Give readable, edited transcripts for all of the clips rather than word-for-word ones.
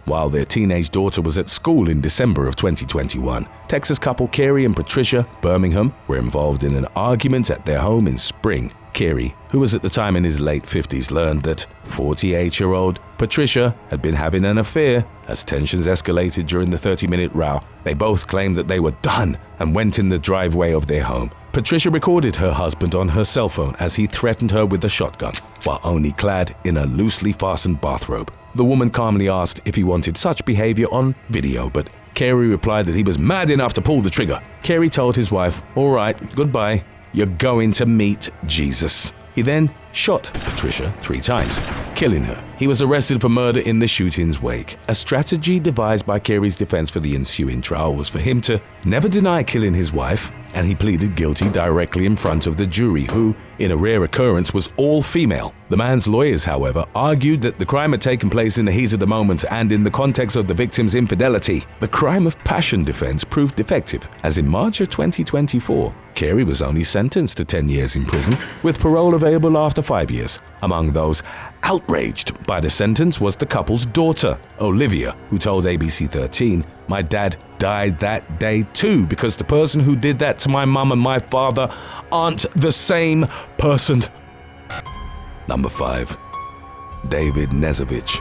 while their teenage daughter was at school in December of 2021. Texas couple Carrie and Patricia Birmingham were involved in an argument at their home in spring. Carrie, who was at the time in his late 50s, learned that 48-year-old Patricia had been having an affair. As tensions escalated during the 30-minute row, they both claimed that they were done and went in the driveway of their home. Patricia recorded her husband on her cell phone as he threatened her with a shotgun, while only clad in a loosely fastened bathrobe. The woman calmly asked if he wanted such behavior on video, but Carrie replied that he was mad enough to pull the trigger. Carrie told his wife, "All right, goodbye. You're going to meet Jesus." He then shot Patricia 3 times, killing her. He was arrested for murder in the shooting's wake. A strategy devised by Carey's defense for the ensuing trial was for him to never deny killing his wife, and he pleaded guilty directly in front of the jury, who, in a rare occurrence, was all female. The man's lawyers, however, argued that the crime had taken place in the heat of the moment and in the context of the victim's infidelity. The crime of passion defense proved defective, as in March of 2024, Carey was only sentenced to 10 years in prison, with parole available after 5 years. Among those outraged by the sentence was the couple's daughter, Olivia, who told ABC 13, "My dad died that day too, because the person who did that to my mum and my father aren't the same person." Number 5. David Nezovich.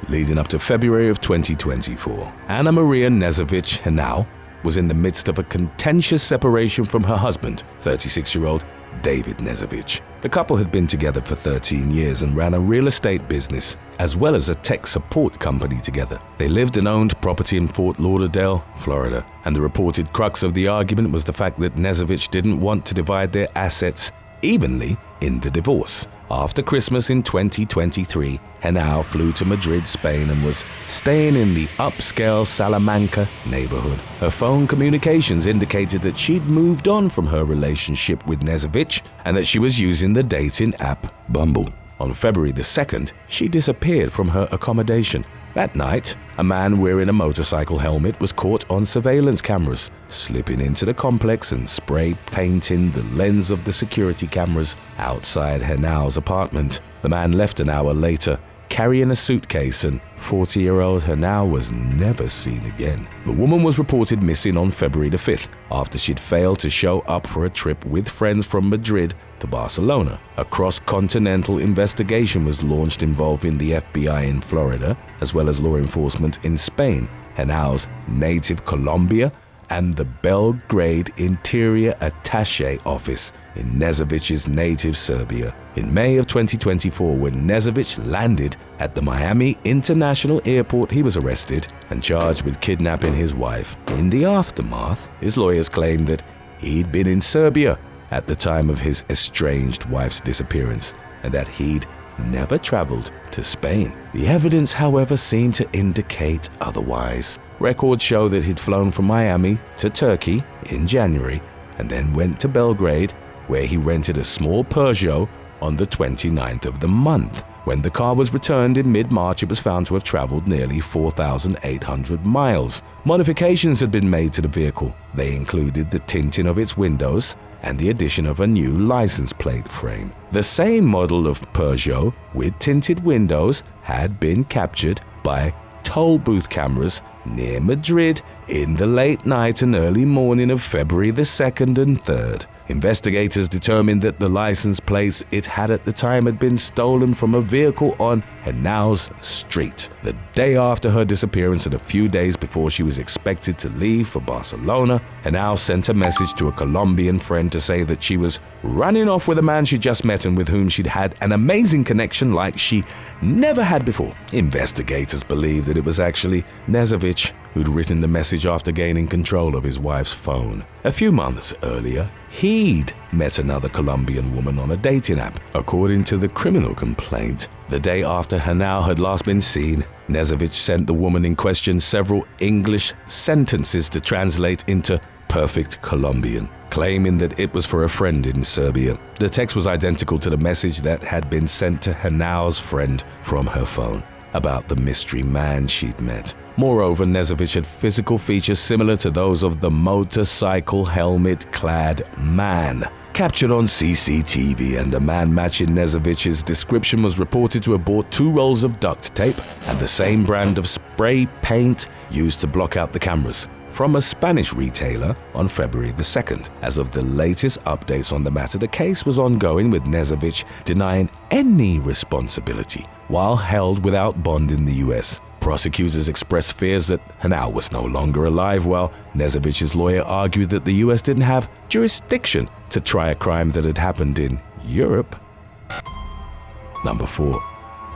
Leading up to February of 2024, Anna Maria Nezovich Henao was in the midst of a contentious separation from her husband, 36-year-old David Nezovich. The couple had been together for 13 years and ran a real estate business as well as a tech support company together. They lived and owned property in Fort Lauderdale, Florida, and the reported crux of the argument was the fact that Nezovich didn't want to divide their assets evenly in the divorce. After Christmas in 2023, Henao flew to Madrid, Spain, and was staying in the upscale Salamanca neighborhood. Her phone communications indicated that she'd moved on from her relationship with Nezovich and that she was using the dating app Bumble. On February the 2nd, she disappeared from her accommodation. That night, a man wearing a motorcycle helmet was caught on surveillance cameras, slipping into the complex and spray painting the lens of the security cameras outside Henao's apartment. The man left an hour later, carrying a suitcase, and 40-year-old Henao was never seen again. The woman was reported missing on February the 5th after she'd failed to show up for a trip with friends from Madrid to Barcelona. A cross-continental investigation was launched involving the FBI in Florida, as well as law enforcement in Spain, Henao's native Colombia, and the Belgrade Interior Attaché Office in Nezovich's native Serbia. In May of 2024, when Nezovich landed at the Miami International Airport, he was arrested and charged with kidnapping his wife. In the aftermath, his lawyers claimed that he'd been in Serbia at the time of his estranged wife's disappearance and that he'd never traveled to Spain. The evidence, however, seemed to indicate otherwise. Records show that he'd flown from Miami to Turkey in January and then went to Belgrade, where he rented a small Peugeot on the 29th of the month. When the car was returned in mid-March, it was found to have traveled nearly 4,800 miles. Modifications had been made to the vehicle. They included the tinting of its windows and the addition of a new license plate frame. The same model of Peugeot with tinted windows had been captured by toll booth cameras near Madrid in the late night and early morning of February the 2nd and 3rd. Investigators determined that the license plates it had at the time had been stolen from a vehicle on Henao's street. The day after her disappearance and a few days before she was expected to leave for Barcelona, Henao sent a message to a Colombian friend to say that she was running off with a man she just met and with whom she'd had an amazing connection like she never had before. Investigators believe that it was actually Nezovich who'd written the message after gaining control of his wife's phone. A few months earlier, he'd met another Colombian woman on a dating app. According to the criminal complaint, the day after Henao had last been seen, Nezovich sent the woman in question several English sentences to translate into perfect Colombian, claiming that it was for a friend in Serbia. The text was identical to the message that had been sent to Henao's friend from her phone. about the mystery man she'd met. Moreover, Knežević had physical features similar to those of the motorcycle helmet-clad man captured on CCTV, and a man matching Knežević's description was reported to have bought 2 rolls of duct tape and the same brand of spray paint used to block out the cameras from a Spanish retailer on February the 2nd. As of the latest updates on the matter, the case was ongoing, with Knežević denying any responsibility while held without bond in the US. Prosecutors expressed fears that Hanau was no longer alive, while Knežević's lawyer argued that the US didn't have jurisdiction to try a crime that had happened in Europe. Number 4.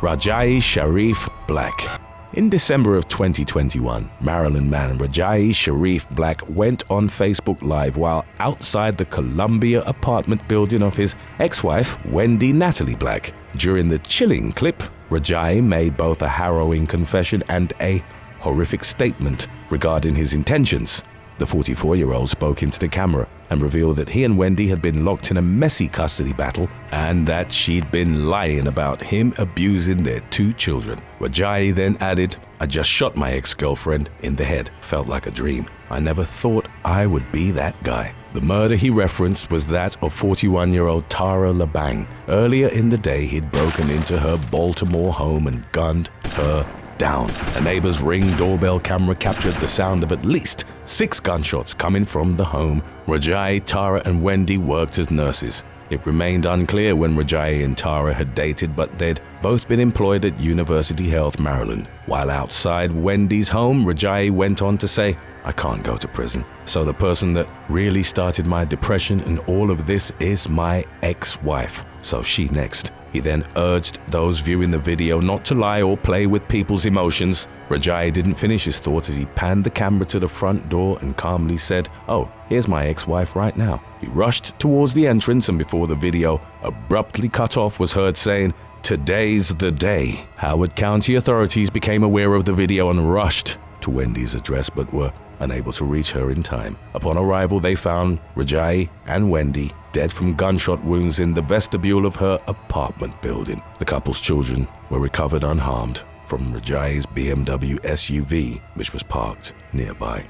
Rajai Sharif Black. In December of 2021, Maryland man Rajai Sharif Black went on Facebook Live while outside the Columbia apartment building of his ex-wife, Wendy Natalie Black. During the chilling clip, Rajai made both a harrowing confession and a horrific statement regarding his intentions. The 44-year-old spoke into the camera and revealed that he and Wendy had been locked in a messy custody battle and that she'd been lying about him abusing their 2 children. Rajai then added, "I just shot my ex-girlfriend in the head. Felt like a dream. I never thought I would be that guy." The murder he referenced was that of 41-year-old Tara LeBang. Earlier in the day, he'd broken into her Baltimore home and gunned her down. A neighbor's Ring doorbell camera captured the sound of at least 6 gunshots coming from the home. Rajai, Tara, and Wendy worked as nurses. It remained unclear when Rajai and Tara had dated, but they'd both been employed at University Health, Maryland. While outside Wendy's home, Rajai went on to say, "I can't go to prison. So the person that really started my depression and all of this is my ex-wife. So she next." He then urged those viewing the video not to lie or play with people's emotions. Rajai didn't finish his thought as he panned the camera to the front door and calmly said, "Oh, here's my ex-wife right now." He rushed towards the entrance, and before the video abruptly cut off, was heard saying, "Today's the day." Howard County authorities became aware of the video and rushed to Wendy's address, but were unable to reach her in time. Upon arrival, they found Rajai and Wendy dead from gunshot wounds in the vestibule of her apartment building. The couple's children were recovered unharmed from Rajai's BMW SUV, which was parked nearby.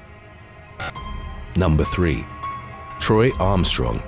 Number 3. Troy Armstrong.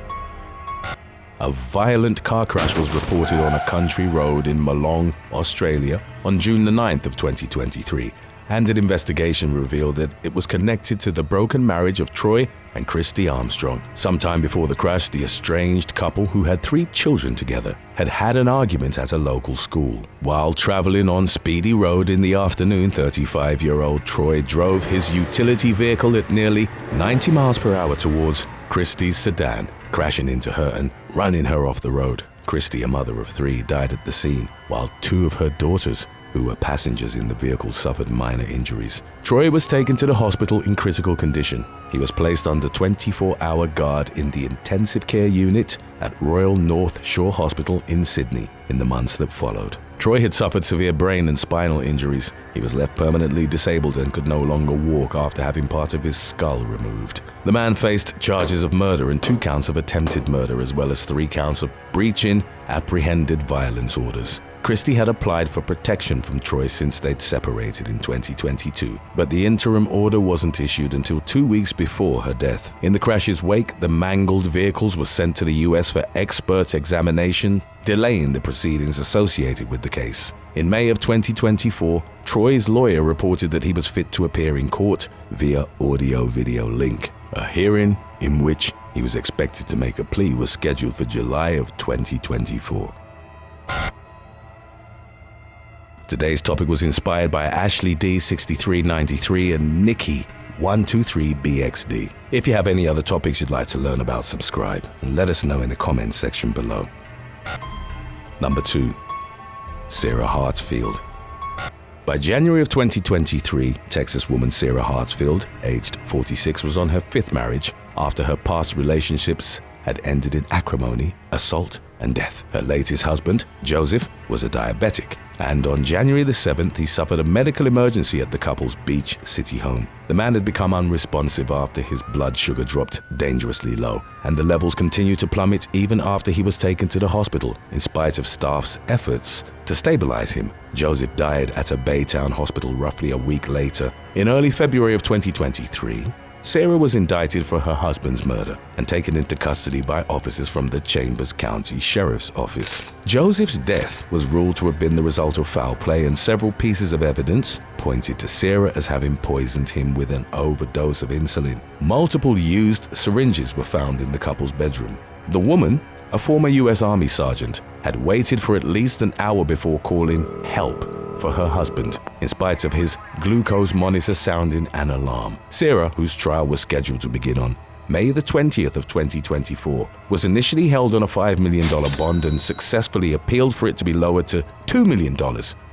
A violent car crash was reported on a country road in Malong, Australia on June the 9th of 2023. And an investigation revealed that it was connected to the broken marriage of Troy and Christy Armstrong. Sometime before the crash, the estranged couple, who had 3 children together, had had an argument at a local school. While traveling on Speedy Road in the afternoon, 35-year-old Troy drove his utility vehicle at nearly 90 miles per hour towards Christy's sedan, crashing into her and running her off the road. Christy, a mother of 3, died at the scene, while 2 of her daughters, who were passengers in the vehicle, suffered minor injuries. Troy was taken to the hospital in critical condition. He was placed under 24-hour guard in the intensive care unit at Royal North Shore Hospital in Sydney in the months that followed. Troy had suffered severe brain and spinal injuries. He was left permanently disabled and could no longer walk after having part of his skull removed. The man faced charges of murder and 2 counts of attempted murder, as well as 3 counts of breaching apprehended violence orders. Christy had applied for protection from Troy since they'd separated in 2022, but the interim order wasn't issued until 2 weeks before her death. In the crash's wake, the mangled vehicles were sent to the US for expert examination, delaying the proceedings associated with the case. In May of 2024, Troy's lawyer reported that he was fit to appear in court via audio-video link. A hearing in which he was expected to make a plea was scheduled for July of 2024. Today's topic was inspired by Ashley D6393 and Nikki 123BXD. If you have any other topics you'd like to learn about, subscribe and let us know in the comments section below. Number 2. Sarah Hartsfield. By January of 2023, Texas woman Sarah Hartsfield, aged 46, was on her 5th marriage after her past relationships had ended in acrimony, assault, and death. Her latest husband, Joseph, was a diabetic, and on January the 7th, he suffered a medical emergency at the couple's Beach City home. The man had become unresponsive after his blood sugar dropped dangerously low, and the levels continued to plummet even after he was taken to the hospital, in spite of staff's efforts to stabilize him. Joseph died at a Baytown hospital roughly a week later. In early February of 2023, Sarah was indicted for her husband's murder and taken into custody by officers from the Chambers County Sheriff's Office. Joseph's death was ruled to have been the result of foul play, and several pieces of evidence pointed to Sarah as having poisoned him with an overdose of insulin. Multiple used syringes were found in the couple's bedroom. The woman, a former U.S. Army sergeant, had waited for at least an hour before calling help for her husband, in spite of his glucose monitor sounding an alarm. Sarah, whose trial was scheduled to begin on May the 20th of 2024, was initially held on a $5 million bond and successfully appealed for it to be lowered to $2 million,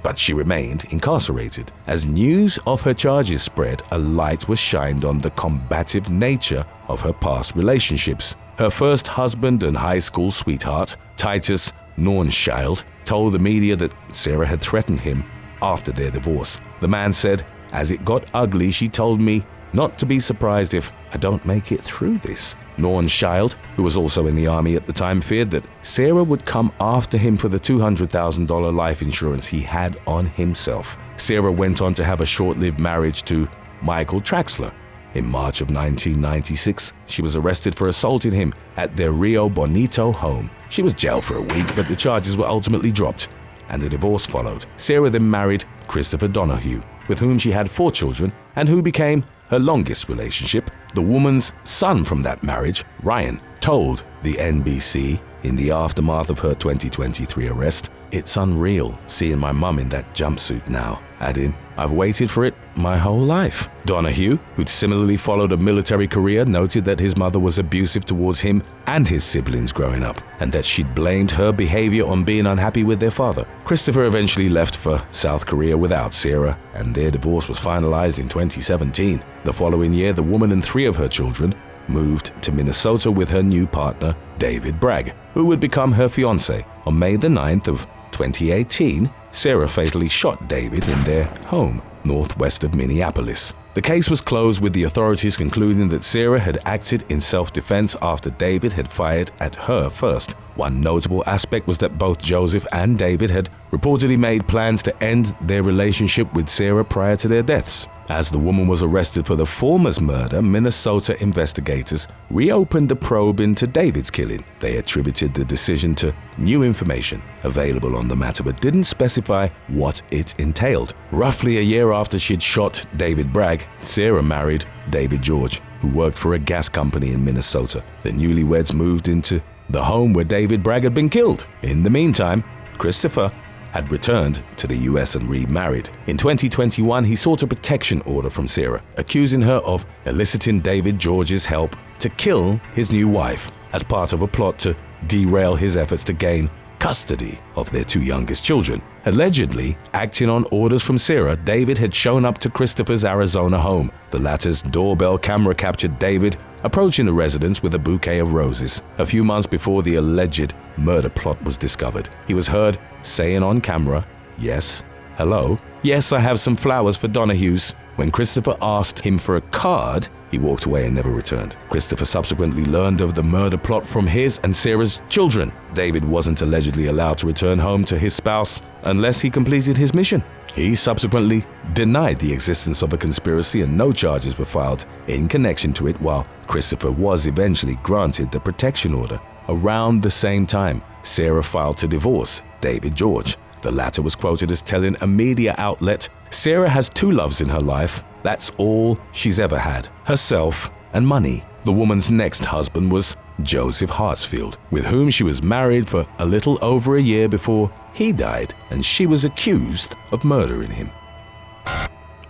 but she remained incarcerated. As news of her charges spread, a light was shined on the combative nature of her past relationships. Her first husband and high school sweetheart, Titus Nornschild, told the media that Sarah had threatened him after their divorce. The man said, "As it got ugly, she told me not to be surprised if I don't make it through this." Nornschild, who was also in the Army at the time, feared that Sarah would come after him for the $200,000 life insurance he had on himself. Sarah went on to have a short-lived marriage to Michael Traxler. In March of 1996, she was arrested for assaulting him at their Rio Bonito home. She was jailed for a week, but the charges were ultimately dropped, and a divorce followed. Sarah then married Christopher Donahue, with whom she had 4 children, and who became her longest relationship. The woman's son from that marriage, Ryan, told the NBC in the aftermath of her 2023 arrest, "It's unreal seeing my mum in that jumpsuit now," adding, "I've waited for it my whole life." Donahue, who'd similarly followed a military career, noted that his mother was abusive towards him and his siblings growing up, and that she'd blamed her behavior on being unhappy with their father. Christopher eventually left for South Korea without Sarah, and their divorce was finalized in 2017. The following year, the woman and 3 of her children moved to Minnesota with her new partner, David Bragg, who would become her fiancé. On May the 9th of 2018, Sarah fatally shot David in their home, northwest of Minneapolis. The case was closed, with the authorities concluding that Sarah had acted in self-defense after David had fired at her first. One notable aspect was that both Joseph and David had reportedly made plans to end their relationship with Sarah prior to their deaths. As the woman was arrested for the former's murder, Minnesota investigators reopened the probe into David's killing. They attributed the decision to new information available on the matter, but didn't specify what it entailed. Roughly a year after she'd shot David Bragg, Sarah married David George, who worked for a gas company in Minnesota. The newlyweds moved into the home where David Bragg had been killed. In the meantime, Christopher had returned to the US and remarried. In 2021, he sought a protection order from Sarah, accusing her of eliciting David George's help to kill his new wife as part of a plot to derail his efforts to gain custody of their 2 youngest children. Allegedly acting on orders from Sarah, David had shown up to Christopher's Arizona home. The latter's doorbell camera captured David approaching the residence with a bouquet of roses. A few months before the alleged murder plot was discovered, he was heard saying on camera, "Yes, hello, yes, I have some flowers for Donahue's." When Christopher asked him for a card, he walked away and never returned. Christopher subsequently learned of the murder plot from his and Sarah's children. David wasn't allegedly allowed to return home to his spouse unless he completed his mission. He subsequently denied the existence of a conspiracy, and no charges were filed in connection to it, while Christopher was eventually granted the protection order. Around the same time, Sarah filed to divorce David George. The latter was quoted as telling a media outlet, "Sarah has 2 loves in her life. That's all she's ever had, herself and money." The woman's next husband was Joseph Hartsfield, with whom she was married for a little over a year before he died, and she was accused of murdering him.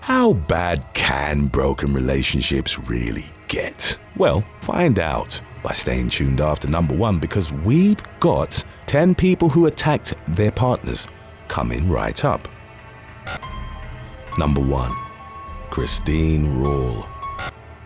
How bad can broken relationships really get? Well, find out by staying tuned after number 1, because we've got 10 people who attacked their partners coming right up. Number 1. Christine Rule.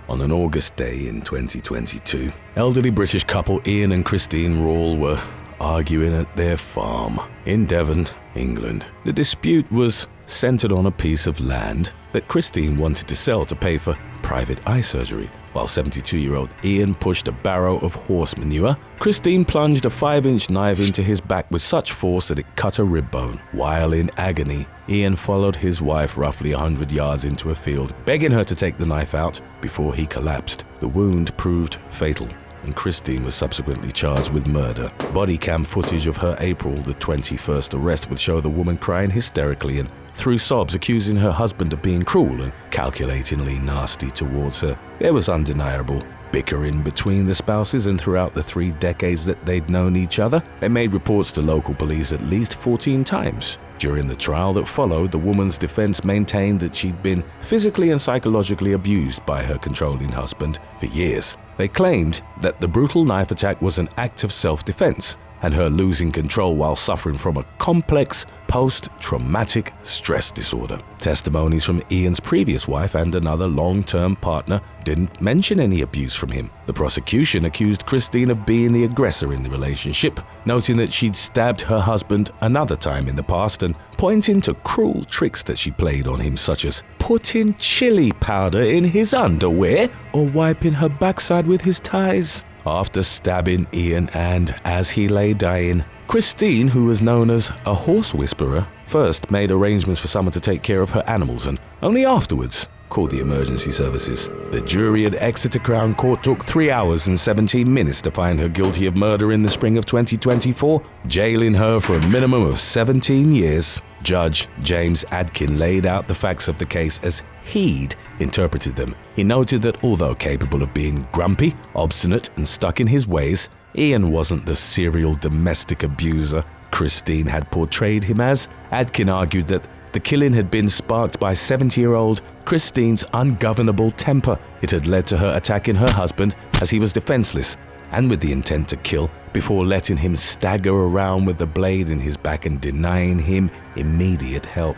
On an August day in 2022, elderly British couple Ian and Christine Rawle were arguing at their farm in Devon, England. The dispute was centered on a piece of land that Christine wanted to sell to pay for private eye surgery. While 72-year-old Ian pushed a barrow of horse manure, Christine plunged a 5-inch knife into his back with such force that it cut a rib bone. While in agony, Ian followed his wife roughly 100 yards into a field, begging her to take the knife out before he collapsed. The wound proved fatal, and Christine was subsequently charged with murder. Body cam footage of her April the 21st arrest would show the woman crying hysterically and through sobs, accusing her husband of being cruel and calculatingly nasty towards her. There was undeniable bickering between the spouses, and throughout the 3 decades that they'd known each other, they made reports to local police at least 14 times. During the trial that followed, the woman's defense maintained that she'd been physically and psychologically abused by her controlling husband for years. They claimed that the brutal knife attack was an act of self-defense, and her losing control while suffering from a complex post-traumatic stress disorder. Testimonies from Ian's previous wife and another long-term partner didn't mention any abuse from him. The prosecution accused Christine of being the aggressor in the relationship, noting that she'd stabbed her husband another time in the past and pointing to cruel tricks that she played on him, such as putting chili powder in his underwear or wiping her backside with his ties. After stabbing Ian and as he lay dying, Christine, who was known as a horse whisperer, first made arrangements for someone to take care of her animals and only afterwards called the emergency services. The jury at Exeter Crown Court took 3 hours and 17 minutes to find her guilty of murder in the spring of 2024, jailing her for a minimum of 17 years. Judge James Adkin laid out the facts of the case as he'd interpreted them. He noted that although capable of being grumpy, obstinate, and stuck in his ways, Ian wasn't the serial domestic abuser Christine had portrayed him as. Adkin argued that the killing had been sparked by 70-year-old Christine's ungovernable temper. It had led to her attacking her husband as he was defenseless and with the intent to kill, before letting him stagger around with the blade in his back and denying him immediate help.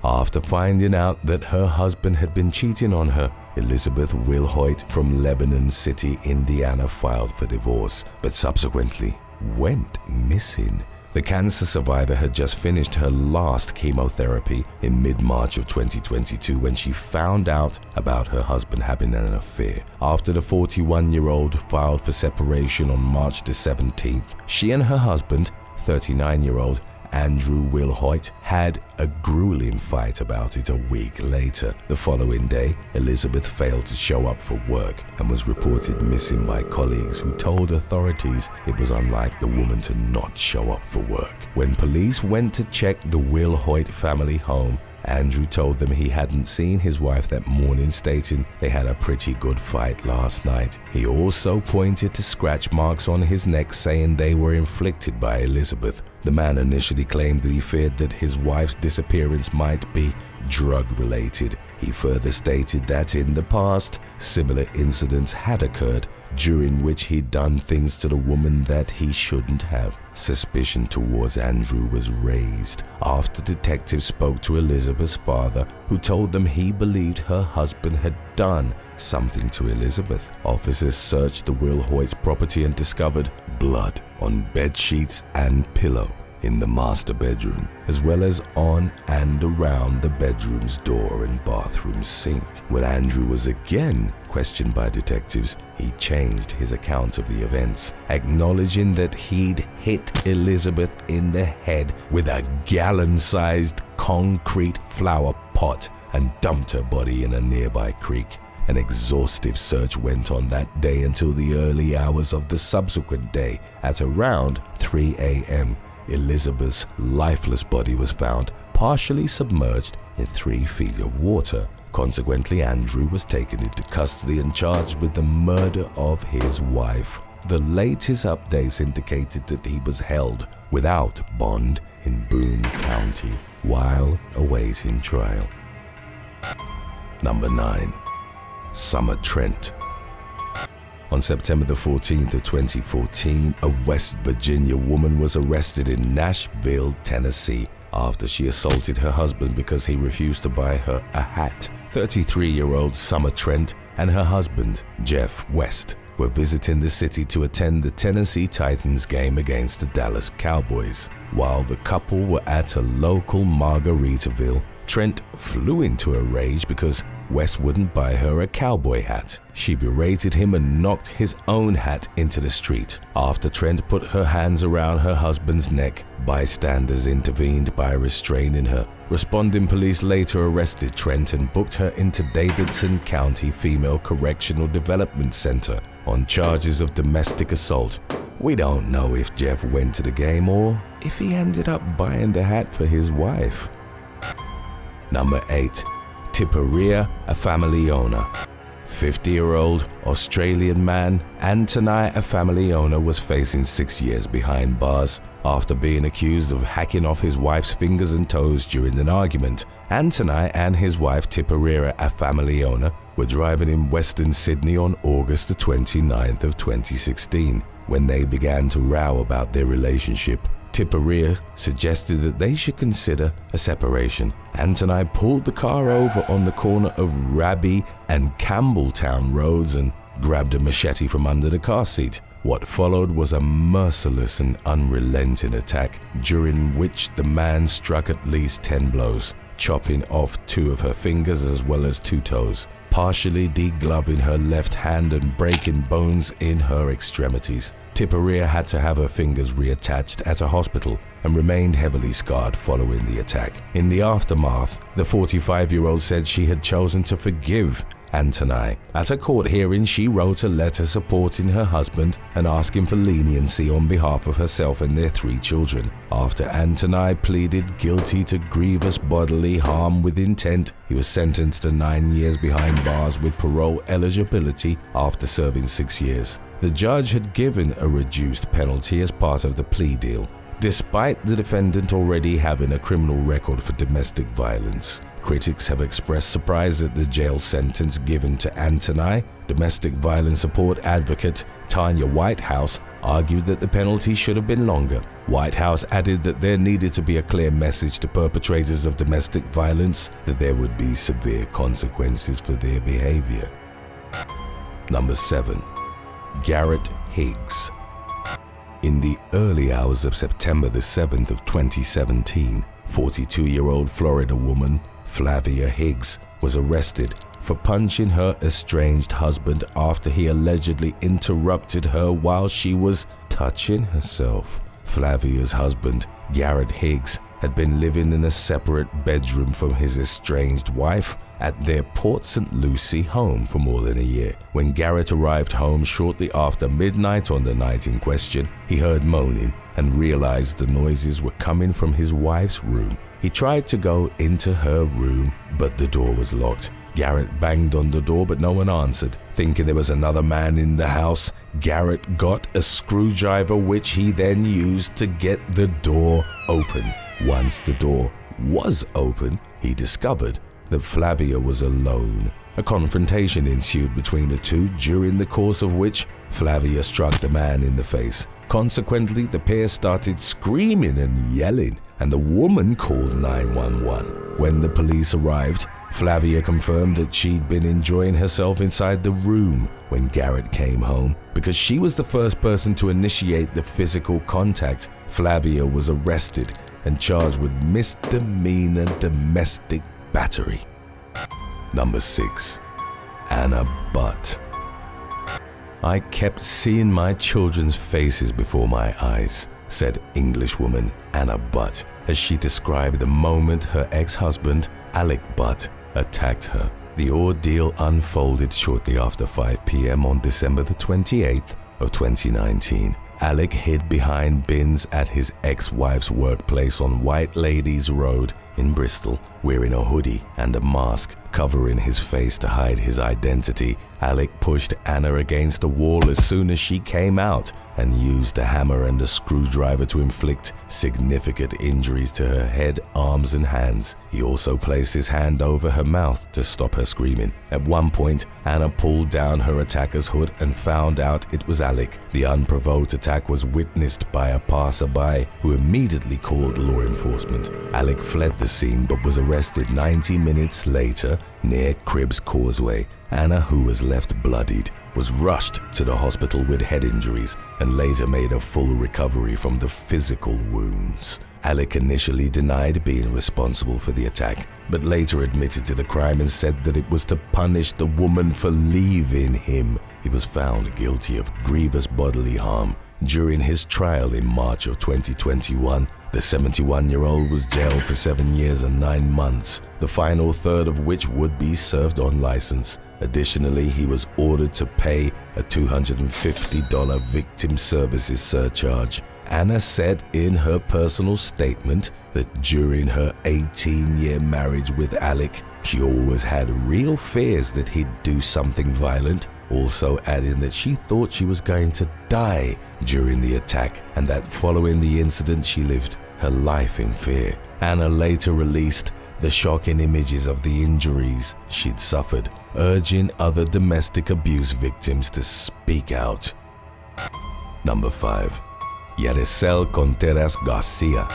After finding out that her husband had been cheating on her, Elizabeth Wilhoit from Lebanon City, Indiana filed for divorce, but subsequently went missing. The cancer survivor had just finished her last chemotherapy in mid-March of 2022 when she found out about her husband having an affair. After the 41-year-old filed for separation on March the 17th, she and her husband, 39-year-old Andrew Wilhoit, had a grueling fight about it a week later. The following day, Elizabeth failed to show up for work and was reported missing by colleagues who told authorities it was unlike the woman to not show up for work. When police went to check the Wilhoit family home, Andrew told them he hadn't seen his wife that morning, stating they had a pretty good fight last night. He also pointed to scratch marks on his neck, saying they were inflicted by Elizabeth. The man initially claimed that he feared that his wife's disappearance might be drug-related. He further stated that in the past, similar incidents had occurred, during which he'd done things to the woman that he shouldn't have. Suspicion towards Andrew was raised after detectives spoke to Elizabeth's father, who told them he believed her husband had done something to Elizabeth. Officers searched the Wilhoit's property and discovered blood on bed sheets and pillow in the master bedroom, as well as on and around the bedroom's door and bathroom sink. When Andrew was again questioned by detectives, he changed his account of the events, acknowledging that he'd hit Elizabeth in the head with a gallon-sized concrete flower pot and dumped her body in a nearby creek. An exhaustive search went on that day until the early hours of the subsequent day. At around 3 a.m., Elizabeth's lifeless body was found, partially submerged in 3 feet of water. Consequently, Andrew was taken into custody and charged with the murder of his wife. The latest updates indicated that he was held without bond in Boone County while awaiting trial. Number 9. Summer Trent. On September the 14th of 2014, a West Virginia woman was arrested in Nashville, Tennessee, after she assaulted her husband because he refused to buy her a hat. 33-year-old Summer Trent and her husband, Jeff West, were visiting the city to attend the Tennessee Titans game against the Dallas Cowboys. While the couple were at a local Margaritaville, Trent flew into a rage because West wouldn't buy her a cowboy hat. She berated him and knocked his own hat into the street. After Trent put her hands around her husband's neck, bystanders intervened by restraining her. Responding police later arrested Trent and booked her into Davidson County Female Correctional Development Center on charges of domestic assault. We don't know if Jeff went to the game or if he ended up buying the hat for his wife. Number 8. Tipperary, a family owner. 50-year-old Australian man Anthony, a family owner, was facing 6 years behind bars after being accused of hacking off his wife's fingers and toes during an argument. Anthony and his wife Tipperary, a family owner, were driving in Western Sydney on August the 29th of 2016 when they began to row about their relationship. Tipperary suggested that they should consider a separation. Anthony pulled the car over on the corner of Raby and Campbelltown roads and grabbed a machete from under the car seat. What followed was a merciless and unrelenting attack, during which the man struck at least 10 blows, chopping off 2 of her fingers as well as 2 toes, partially degloving her left hand and breaking bones in her extremities. Tipperary had to have her fingers reattached at a hospital and remained heavily scarred following the attack. In the aftermath, the 45-year-old said she had chosen to forgive Anthony. At a court hearing, she wrote a letter supporting her husband and asking for leniency on behalf of herself and their 3 children. After Anthony pleaded guilty to grievous bodily harm with intent, he was sentenced to 9 years behind bars with parole eligibility after serving 6 years. The judge had given a reduced penalty as part of the plea deal, despite the defendant already having a criminal record for domestic violence. Critics have expressed surprise at the jail sentence given to Anthony. Domestic violence support advocate Tanya Whitehouse argued that the penalty should have been longer. Whitehouse added that there needed to be a clear message to perpetrators of domestic violence that there would be severe consequences for their behavior. Number 7. Garrett Higgs. In the early hours of September the 7th of 2017, 42-year-old Florida woman Flavia Higgs was arrested for punching her estranged husband after he allegedly interrupted her while she was touching herself. Flavia's husband, Garrett Higgs, had been living in a separate bedroom from his estranged wife at their Port St. Lucie home for more than a year. When Garrett arrived home shortly after midnight on the night in question, he heard moaning and realized the noises were coming from his wife's room. He tried to go into her room, but the door was locked. Garrett banged on the door, but no one answered. Thinking there was another man in the house, Garrett got a screwdriver which he then used to get the door open. Once the door was open, he discovered that Flavia was alone. A confrontation ensued between the two, during the course of which Flavia struck the man in the face. Consequently, the pair started screaming and yelling, and the woman called 911. When the police arrived, Flavia confirmed that she'd been enjoying herself inside the room when Garrett came home. Because she was the first person to initiate the physical contact, Flavia was arrested and charged with misdemeanor domestic battery. Number 6. Anna Butt. I kept seeing my children's faces before my eyes, said Englishwoman Anna Butt, as she described the moment her ex-husband, Alec Butt, attacked her. The ordeal unfolded shortly after 5 p.m. on December the 28th of 2019. Alec hid behind bins at his ex-wife's workplace on White Ladies Road in Bristol Wearing a hoodie and a mask, covering his face to hide his identity, Alec pushed Anna against the wall as soon as she came out and used a hammer and a screwdriver to inflict significant injuries to her head, arms, and hands. He also placed his hand over her mouth to stop her screaming. At one point, Anna pulled down her attacker's hood and found out it was Alec. The unprovoked attack was witnessed by a passerby who immediately called law enforcement. Alec fled the scene but was arrested 90 minutes later near Cribbs Causeway. Anna, who was left bloodied, was rushed to the hospital with head injuries and later made a full recovery from the physical wounds. Alec initially denied being responsible for the attack, but later admitted to the crime and said that it was to punish the woman for leaving him. He was found guilty of grievous bodily harm. During his trial in March of 2021, the 71-year-old was jailed for 7 years and 9 months, the final third of which would be served on license. Additionally, he was ordered to pay a $250 victim services surcharge. Anna said in her personal statement that during her 18-year marriage with Alec, she always had real fears that he'd do something violent, also adding that she thought she was going to die during the attack and that following the incident she lived her life in fear. Anna later released the shocking images of the injuries she'd suffered, urging other domestic abuse victims to speak out. Number 5. Yaricel Contreras Garcia.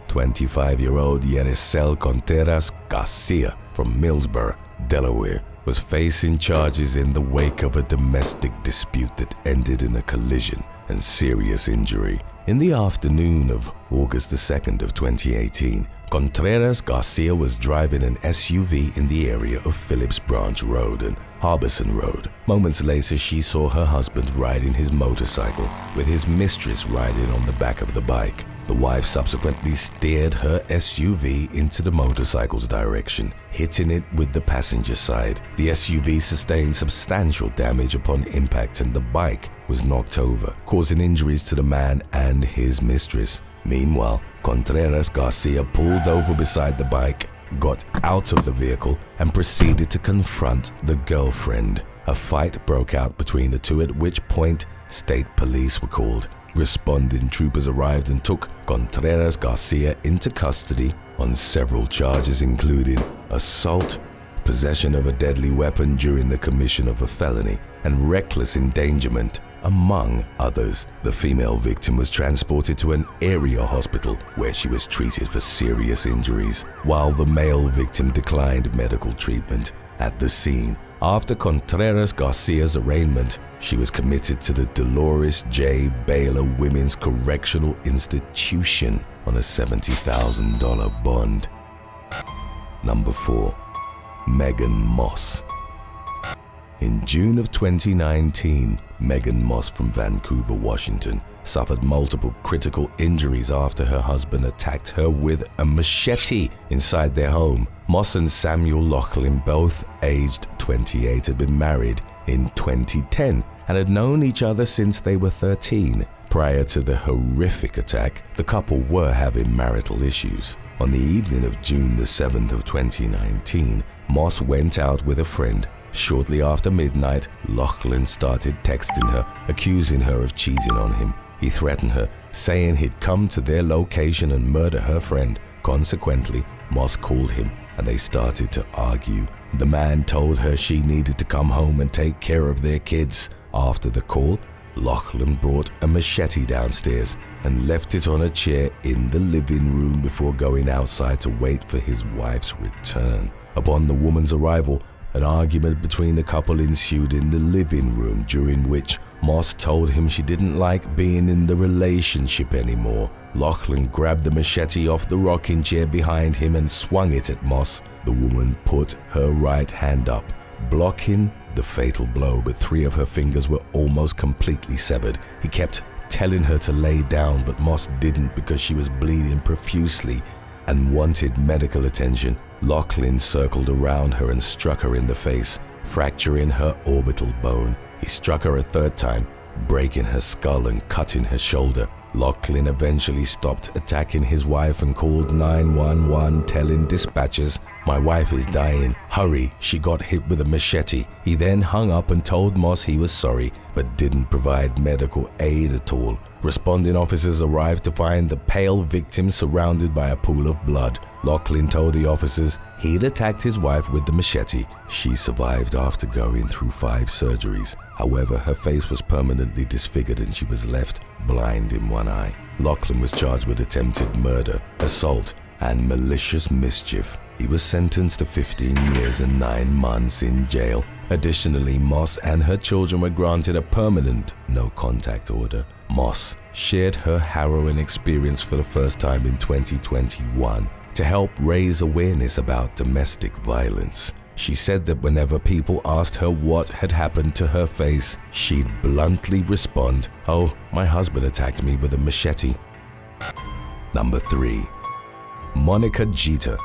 25-year-old Yaricel Contreras Garcia from Millsboro, Delaware, was facing charges in the wake of a domestic dispute that ended in a collision and serious injury. In the afternoon of August 2nd of 2018, Contreras Garcia was driving an SUV in the area of Phillips Branch Road and Harbison Road. Moments later, she saw her husband riding his motorcycle with his mistress riding on the back of the bike. The wife subsequently steered her SUV into the motorcycle's direction, hitting it with the passenger side. The SUV sustained substantial damage upon impact and the bike was knocked over, causing injuries to the man and his mistress. Meanwhile, Contreras Garcia pulled over beside the bike, got out of the vehicle, and proceeded to confront the girlfriend. A fight broke out between the two, at which point state police were called. Responding troopers arrived and took Contreras Garcia into custody on several charges, including assault, possession of a deadly weapon during the commission of a felony, and reckless endangerment, among others. The female victim was transported to an area hospital where she was treated for serious injuries, while the male victim declined medical treatment. At the scene, after Contreras Garcia's arraignment, she was committed to the Dolores J. Baylor Women's Correctional Institution on a $70,000 bond. Number 4. Megan Moss. In June of 2019, Megan Moss from Vancouver, Washington, suffered multiple critical injuries after her husband attacked her with a machete inside their home. Moss and Samuel Laughlin, both aged 28, had been married in 2010 and had known each other since they were 13. Prior to the horrific attack, the couple were having marital issues. On the evening of June the 7th of 2019, Moss went out with a friend. Shortly after midnight, Laughlin started texting her, accusing her of cheating on him. He threatened her, saying he'd come to their location and murder her friend. Consequently, Moss called him and they started to argue. The man told her she needed to come home and take care of their kids. After the call, Laughlin brought a machete downstairs and left it on a chair in the living room before going outside to wait for his wife's return. Upon the woman's arrival, an argument between the couple ensued in the living room, during which Moss told him she didn't like being in the relationship anymore. Laughlin grabbed the machete off the rocking chair behind him and swung it at Moss. The woman put her right hand up, blocking the fatal blow, but 3 of her fingers were almost completely severed. He kept telling her to lay down, but Moss didn't because she was bleeding profusely and wanted medical attention. Laughlin circled around her and struck her in the face, fracturing her orbital bone. He struck her a 3rd time, breaking her skull and cutting her shoulder. Laughlin eventually stopped attacking his wife and called 911, telling dispatchers "My wife is dying. Hurry, she got hit with a machete." He then hung up and told Moss he was sorry, but didn't provide medical aid at all. Responding officers arrived to find the pale victim surrounded by a pool of blood. Lachlan told the officers he'd attacked his wife with the machete. She survived after going through 5 surgeries. However, her face was permanently disfigured and she was left blind in one eye. Lachlan was charged with attempted murder, assault, and malicious mischief. He was sentenced to 15 years and 9 months in jail. Additionally, Moss and her children were granted a permanent no-contact order. Moss shared her harrowing experience for the first time in 2021 to help raise awareness about domestic violence. She said that whenever people asked her what had happened to her face, she'd bluntly respond, "Oh, my husband attacked me with a machete." Number 3. Monica Jeter.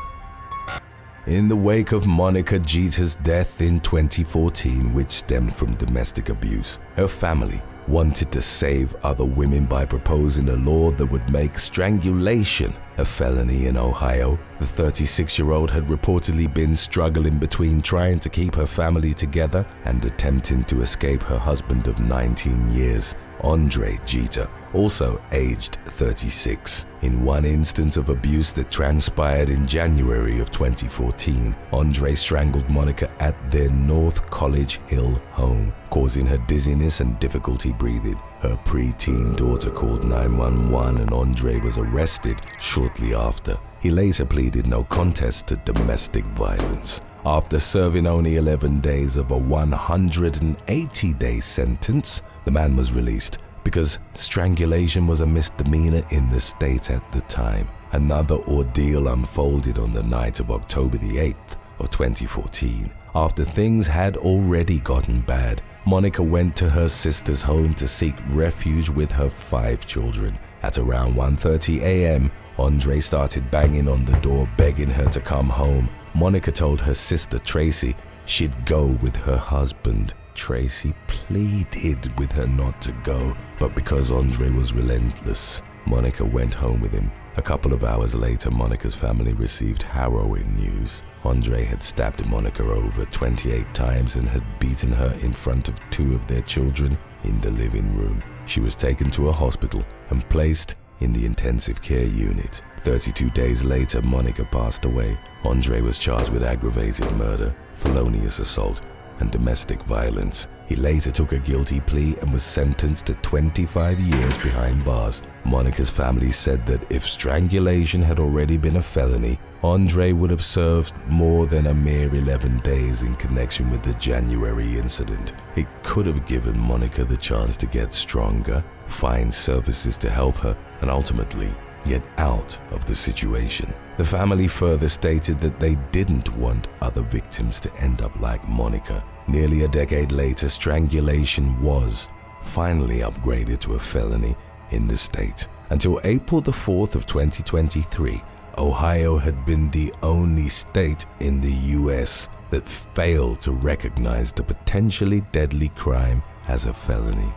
In the wake of Monica Jeter's death in 2014, which stemmed from domestic abuse, her family wanted to save other women by proposing a law that would make strangulation a felony in Ohio. The 36-year-old had reportedly been struggling between trying to keep her family together and attempting to escape her husband of 19 years, Andre Jeter, also aged 36. In one instance of abuse that transpired in January of 2014, Andre strangled Monica at their North College Hill home, causing her dizziness and difficulty breathing. Her preteen daughter called 911 and Andre was arrested shortly after. He later pleaded no contest to domestic violence. After serving only 11 days of a 180-day sentence, the man was released because strangulation was a misdemeanor in the state at the time. Another ordeal unfolded on the night of October the 8th of 2014. After things had already gotten bad, Monica went to her sister's home to seek refuge with her 5 children. At around 1:30 a.m., Andre started banging on the door, begging her to come home. Monica told her sister Tracy she'd go with her husband. Tracy pleaded with her not to go, but because Andre was relentless, Monica went home with him. A couple of hours later, Monica's family received harrowing news. Andre had stabbed Monica over 28 times and had beaten her in front of 2 of their children in the living room. She was taken to a hospital and placed in the intensive care unit. 32 days later, Monica passed away. Andre was charged with aggravated murder, felonious assault, and domestic violence. He later took a guilty plea and was sentenced to 25 years behind bars. Monica's family said that if strangulation had already been a felony, Andre would have served more than a mere 11 days in connection with the January incident. It could have given Monica the chance to get stronger, find services to help her, and ultimately get out of the situation. The family further stated that they didn't want other victims to end up like Monica. Nearly a decade later, strangulation was finally upgraded to a felony in the state. Until April the 4th of 2023, Ohio had been the only state in the US that failed to recognize the potentially deadly crime as a felony.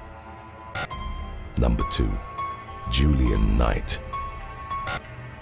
Number 2. Julian Knight.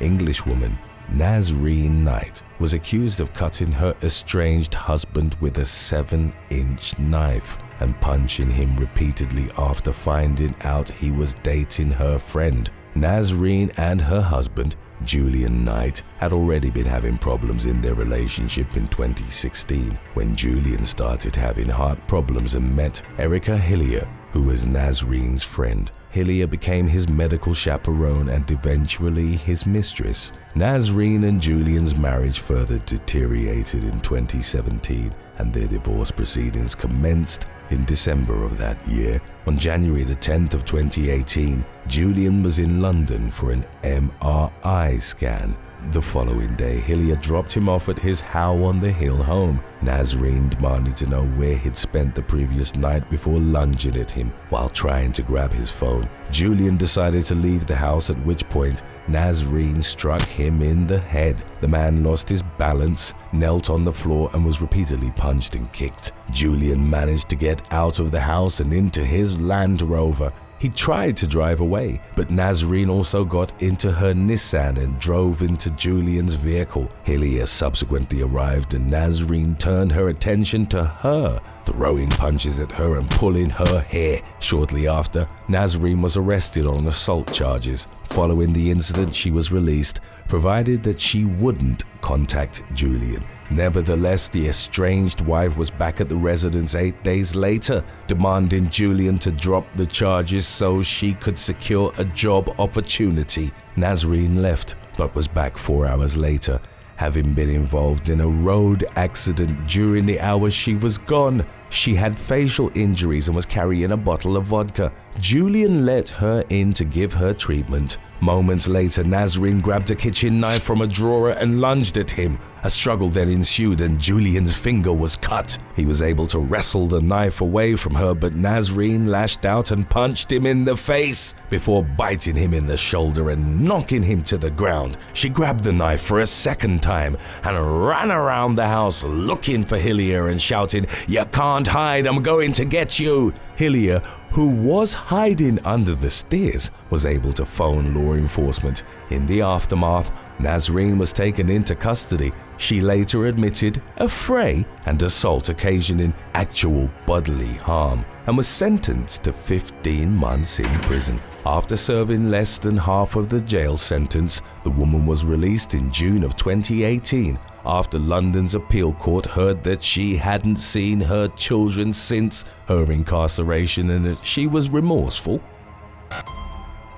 Englishwoman Nazreen Knight was accused of cutting her estranged husband with a 7-inch knife and punching him repeatedly after finding out he was dating her friend. Nazreen and her husband, Julian Knight, had already been having problems in their relationship in 2016 when Julian started having heart problems and met Erica Hillier, who was Nazreen's friend. Hillier became his medical chaperone and eventually his mistress. Nazreen and Julian's marriage further deteriorated in 2017 and their divorce proceedings commenced in December of that year. On January the 10th of 2018, Julian was in London for an MRI scan. The following day, Hillier dropped him off at his How-on-the-Hill home. Nazreen demanded to know where he'd spent the previous night before lunging at him while trying to grab his phone. Julian decided to leave the house, at which point Nazreen struck him in the head. The man lost his balance, knelt on the floor, and was repeatedly punched and kicked. Julian managed to get out of the house and into his Land Rover. He tried to drive away, but Nazarene also got into her Nissan and drove into Julian's vehicle. Hillier subsequently arrived and Nazarene turned her attention to her, throwing punches at her and pulling her hair. Shortly after, Nazarene was arrested on assault charges. Following the incident, she was released, provided that she wouldn't contact Julian. Nevertheless, the estranged wife was back at the residence 8 days later, demanding Julian to drop the charges so she could secure a job opportunity. Nazarene left, but was back 4 hours later, having been involved in a road accident during the hours she was gone. She had facial injuries and was carrying a bottle of vodka. Julian let her in to give her treatment. Moments later, Nazarene grabbed a kitchen knife from a drawer and lunged at him. A struggle then ensued and Julian's finger was cut. He was able to wrestle the knife away from her, but Nazarene lashed out and punched him in the face before biting him in the shoulder and knocking him to the ground. She grabbed the knife for a second time and ran around the house looking for Hillier and shouting, "You can't hide, I'm going to get you." Hillier, who was hiding under the stairs, was able to phone law enforcement. In the aftermath, Nazarene was taken into custody. She later admitted a fray and assault occasioning actual bodily harm and was sentenced to 15 months in prison. After serving less than half of the jail sentence, the woman was released in June of 2018 after London's appeal court heard that she hadn't seen her children since her incarceration and that she was remorseful.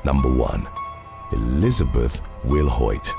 Number 1. Elizabeth Wilhoit.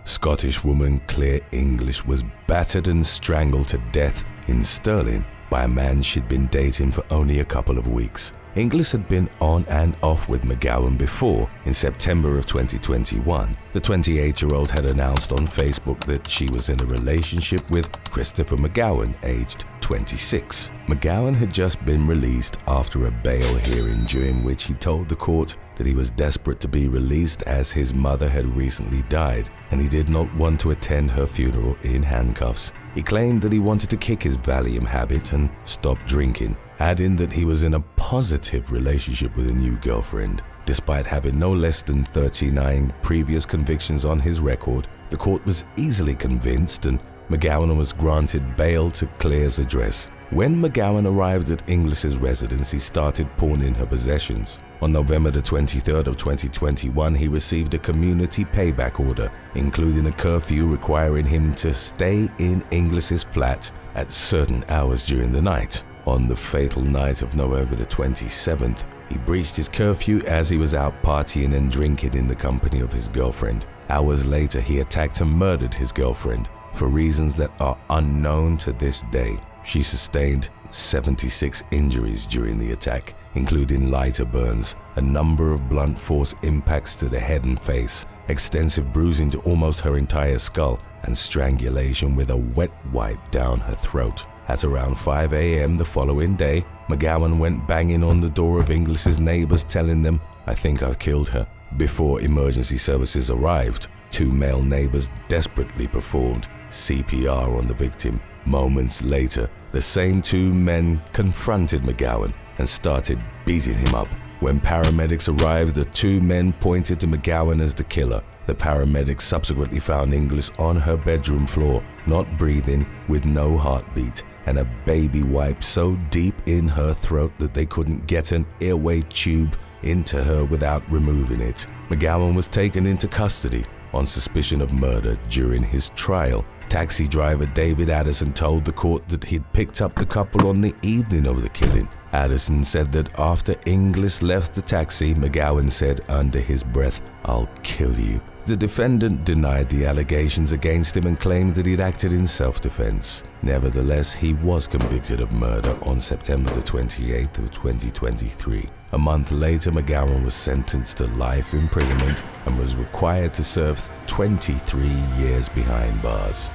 Scottish woman Claire English was battered and strangled to death in Stirling by a man she'd been dating for only a couple of weeks. English had been on and off with McGowan before. In September of 2021, the 28-year-old had announced on Facebook that she was in a relationship with Christopher McGowan, aged 26. McGowan had just been released after a bail hearing during which he told the court that he was desperate to be released as his mother had recently died and he did not want to attend her funeral in handcuffs. He claimed that he wanted to kick his Valium habit and stop drinking, adding that he was in a positive relationship with a new girlfriend. Despite having no less than 39 previous convictions on his record, the court was easily convinced and McGowan was granted bail to Claire's address. When McGowan arrived at English's residence, he started pawning her possessions. On November the 23rd of 2021, he received a community payback order, including a curfew requiring him to stay in English's flat at certain hours during the night. On the fatal night of November the 27th, he breached his curfew as he was out partying and drinking in the company of his girlfriend. Hours later, he attacked and murdered his girlfriend for reasons that are unknown to this day. She sustained 76 injuries during the attack, including lighter burns, a number of blunt force impacts to the head and face, extensive bruising to almost her entire skull, and strangulation with a wet wipe down her throat. At around 5 a.m. the following day, McGowan went banging on the door of English's neighbors telling them, "I think I've killed her." Before emergency services arrived, 2 male neighbors desperately performed CPR on the victim. Moments later, the same 2 men confronted McGowan and started beating him up. When paramedics arrived, the 2 men pointed to McGowan as the killer. The paramedics subsequently found English on her bedroom floor, not breathing, with no heartbeat, and a baby wipe so deep in her throat that they couldn't get an airway tube into her without removing it. McGowan was taken into custody on suspicion of murder during his trial. Taxi driver David Addison told the court that he'd picked up the couple on the evening of the killing. Addison said that after English left the taxi, McGowan said under his breath, "I'll kill you." The defendant denied the allegations against him and claimed that he'd acted in self-defense. Nevertheless, he was convicted of murder on September the 28th of 2023. A month later, McGowan was sentenced to life imprisonment and was required to serve 23 years behind bars.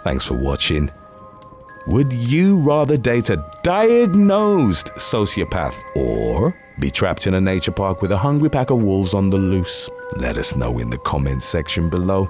Thanks for watching. Would you rather date a diagnosed sociopath or be trapped in a nature park with a hungry pack of wolves on the loose? Let us know in the comments section below.